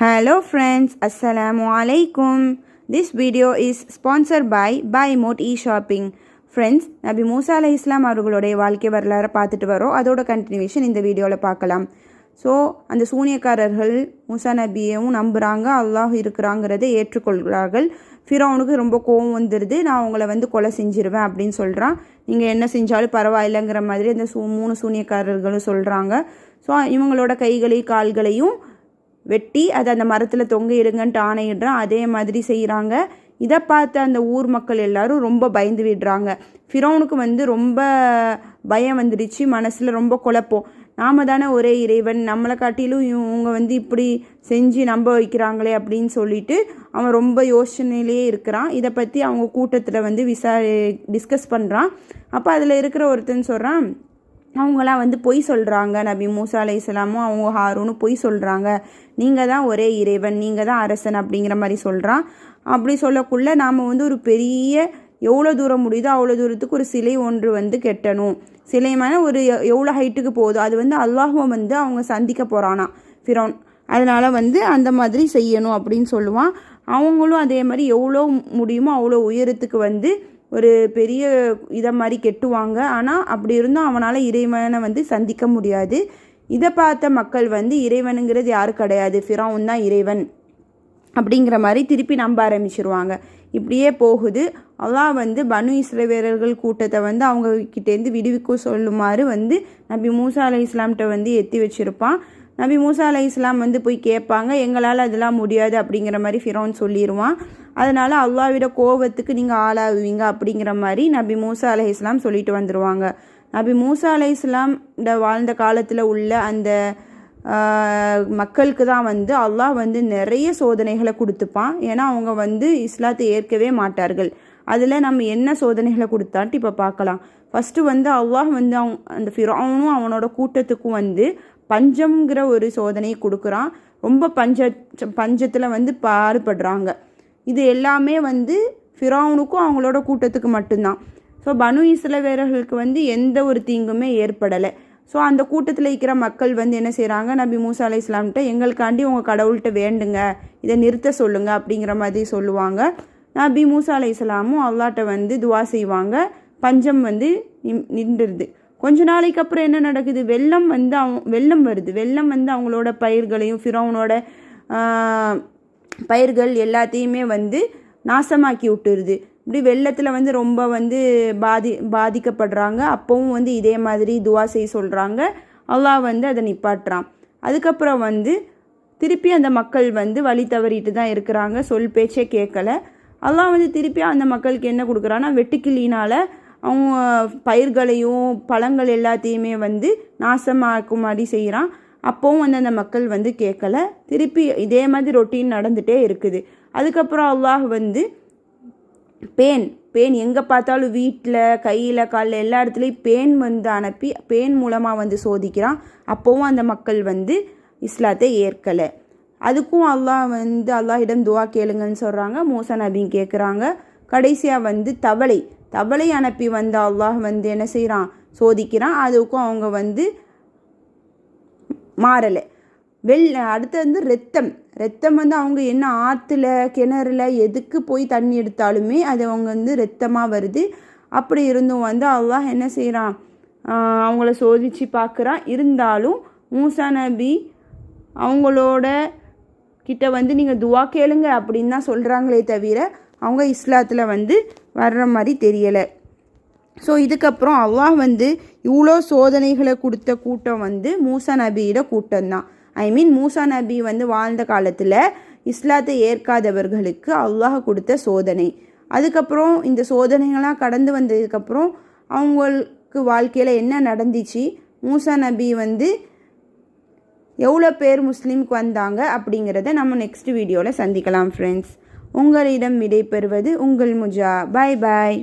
Hello friends, Assalamu alaikum. This video is sponsored by Buy-Mode e-shopping. Friends, நபி மூசா அலைஹிஸ்ஸலாம் அவர்களுடைய வாழ்க்கை வரலாறு பார்த்துட்டு வரோம். அதோட கண்டினியூஷன் இந்த வீடியோவில் பார்க்கலாம். ஸோ அந்த சூனியக்காரர்கள் மூசா நபியையும் நம்புகிறாங்க, அல்லாஹ் இருக்கிறாங்கிறதை ஏற்றுக்கொள்கிறார்கள். ஃபிரௌனுக்கு ரொம்ப கோவம் வந்துடுது, நான் உங்களை கொலை செஞ்சிருவேன் அப்படின்னு சொல்கிறான். நீங்கள் என்ன செஞ்சாலும் பரவாயில்லைங்கிற மாதிரி அந்த மூணு சூனியக்காரர்களும் சொல்கிறாங்க. ஸோ இவங்களோட கைகளையும் கால்களையும் வெட்டி அதை அந்த மரத்தில் தொங்க இடுங்கன்ட்டு ஆணையிடுறான். அதே மாதிரி செய்கிறாங்க. இதை பார்த்து அந்த ஊர் மக்கள் எல்லாரும் ரொம்ப பயந்து விடுறாங்க. ஃபிரௌனுக்கு ரொம்ப பயம் வந்துடுச்சு, மனசில் ரொம்ப குழப்பம். நாம தானே ஒரே இறைவன், நம்மளை காட்டிலும் இவங்க இப்படி செஞ்சு நம்ப வைக்கிறாங்களே அப்படின்னு சொல்லிட்டு அவன் ரொம்ப யோசனையிலேயே இருக்கிறான். இதை பற்றி அவங்க கூட்டத்தில் டிஸ்கஸ் பண்ணுறான். அப்போ அதில் இருக்கிற ஒருத்தன் சொல்கிறான், அவங்களாம் பொய் சொல்கிறாங்க, நபி மூசா அலைஹிஸ்ஸலாமும் அவங்க ஹாரூனும் பொய் சொல்கிறாங்க, நீங்கள் தான் ஒரே இறைவன், நீங்கள் தான் அரசன் அப்படிங்கிற மாதிரி சொல்கிறான். அப்படி சொல்லக்குள்ள நாம் ஒரு பெரிய எவ்வளோ தூரம் முடியுதோ அவ்வளோ தூரத்துக்கு ஒரு சிலை ஒன்று கெட்டணும். சிலைமான ஒரு எவ்வளோ ஹைட்டுக்கு போகுதோ அது அல்லாஹும் அவங்க சந்திக்க போகிறானா ஃபிரௌன், அதனால் அந்த மாதிரி செய்யணும் அப்படின்னு சொல்லுவான். அவங்களும் அதே மாதிரி எவ்வளோ முடியுமோ அவ்வளோ உயரத்துக்கு ஒரு பெரிய இதை மாதிரி கெட்டுவாங்க. ஆனால் அப்படி இருந்தும் அவனால் இறைவனை சந்திக்க முடியாது. இதை பார்த்த மக்கள் இறைவனுங்கிறது யாரும் கிடையாது, ஃபிரௌன் தான் இறைவன் அப்படிங்கிற மாதிரி திருப்பி நம்ப ஆரம்பிச்சிருவாங்க. இப்படியே போகுது. அல்லாஹ் பனு இஸ்ரவேலர்கள் கூட்டத்தை அவங்க கிட்டேருந்து விடுவிக்க சொல்லுமாறு நபி மூசா அலைஹிஸ்ஸலாம்கிட்ட எத்தி வச்சுருப்பான். நபி மூசா அலைஹிஸ்ஸலாம் போய் கேட்பாங்க, எங்களால் அதெல்லாம் முடியாது அப்படிங்கிற மாதிரி ஃபிரௌன் சொல்லிடுவான். அதனால் அல்லாஹ்விட கோபத்துக்கு நீங்கள் ஆளாகுவீங்க அப்படிங்கிற மாதிரி நபி மூசா அலைஹிஸ்ஸலாம் சொல்லிட்டு வந்துடுவாங்க. நபி மூசா அலைஹிஸ்ஸலாம் வாழ்ந்த காலத்தில் உள்ள அந்த மக்களுக்கு தான் அல்லாஹ் நிறைய சோதனைகளை கொடுத்துப்பான். ஏன்னா அவங்க இஸ்லாத்தை ஏற்கவே மாட்டார்கள். அதில் நம்ம என்ன சோதனைகளை கொடுத்தான்ட்டு இப்போ பார்க்கலாம். ஃபஸ்ட்டு அல்லாஹ் அவங்க அந்த ஃபிரௌனும் அவனோட கூட்டத்துக்கும் பஞ்சம்ங்கிற ஒரு சோதனையை கொடுக்குறான். ரொம்ப பஞ்சத்தில் பாடுபடுறாங்க. இது எல்லாமே ஃபிரௌனுக்கும் அவங்களோட கூட்டத்துக்கு மட்டும்தான். ஸோ பனு இஸ்ரவேலர்களுக்கு எந்த ஒரு தீங்குமே ஏற்படலை. ஸோ அந்த கூட்டத்தில் இருக்கிற மக்கள் என்ன செய்கிறாங்க, நபி மூசா அலைஹிஸ்ஸலாம்கிட்ட எங்களுக்காண்டி உங்கள் கடவுள்கிட்ட வேண்டுங்க, இதை நிறுத்த சொல்லுங்கள் அப்படிங்கிற மாதிரி சொல்லுவாங்க. நபி மூசா அலைஹிஸ்ஸலாமும் அல்லாஹ்ட்ட துவா செய்வாங்க. பஞ்சம் நின்றுடுது. கொஞ்ச நாளைக்கு அப்புறம் என்ன நடக்குது, வெள்ளம் வெள்ளம் வருது. வெள்ளம் அவங்களோட பயிர்களையும் ஃபிரௌனோட பயிர்கள் எல்லாத்தையுமே நாசமாக்கி விட்டுருது. இப்படி வெள்ளத்தில் ரொம்ப பாதிக்கப்படுறாங்க. அப்போவும் இதே மாதிரி துவா செய்ய சொல்கிறாங்க. அல்லாஹ் அதை நிப்பாட்டுறான். அதுக்கப்புறம் திருப்பி அந்த மக்கள் வழி தவறிட்டு தான் இருக்கிறாங்க, சொல் பேச்சே கேட்கல. அல்லாஹ் திருப்பி அந்த மக்களுக்கு என்ன கொடுக்குறான்னா, வெட்டுக்கிளினால் அவங்க பயிர்களையும் பழங்கள் எல்லாத்தையுமே நாசமாக்கும் மாதிரி செய்கிறான். அப்போவும் அந்த மக்கள் கேட்கல. திருப்பி இதே மாதிரி ரொட்டீன் நடந்துகிட்டே இருக்குது. அதுக்கப்புறம் அல்லாஹ் பேன் எங்கே பார்த்தாலும் வீட்டில் கையில் காலில் எல்லா இடத்துலையும் பேன் அனுப்பி பேன் மூலமாக சோதிக்கிறான். அப்போவும் அந்த மக்கள் இஸ்லாத்தை ஏற்கலை. அதுக்கும் அல்லாஹ் அல்லாஹிடம் துவா கேளுங்கன்னு சொல்கிறாங்க. மூசா நபியும் கேட்குறாங்க. கடைசியாக தவளை அனுப்பி அல்லாஹ் என்ன செய்கிறான், சோதிக்கிறான். அதுக்கும் அவங்க மாறலை. அடுத்து ரத்தம் அவங்க என்ன ஆற்றுல கிணறுல எதுக்கு போய் தண்ணி எடுத்தாலுமே அது அவங்க ரத்தமாக வருது. அப்படி இருந்தும் அல்லாஹ் என்ன செய்கிறான், அவங்கள சோதித்து பார்க்குறான். இருந்தாலும் மூசா நபி அவங்களோட கிட்ட நீங்கள் துவா கேளுங்க அப்படின்னு தான் சொல்கிறாங்களே தவிர அவங்க இஸ்லாத்தில் வர்ற மாதிரி தெரியலை. ஸோ இதுக்கப்புறம் அல்லாஹ் இவ்வளோ சோதனைகளை கொடுத்த கூட்டம் மூசா நபியோட கூட்டம்தான். மூசா நபி வாழ்ந்த காலத்தில் இஸ்லாத்தை ஏற்காதவர்களுக்கு அல்லாஹ் கொடுத்த சோதனை. அதுக்கப்புறம் இந்த சோதனைகள்லாம் கடந்து வந்ததுக்கப்புறம் அவங்களுக்கு வாழ்க்கையில் என்ன நடந்துச்சு, மூசா நபி எவ்வளோ பேர் முஸ்லீமுக்கு வந்தாங்க அப்படிங்கிறத நம்ம நெக்ஸ்ட் வீடியோவில் சந்திக்கலாம். ஃப்ரெண்ட்ஸ், உங்களிடம் விடை பெறுவது உங்கள் முஜா. பாய் பாய்.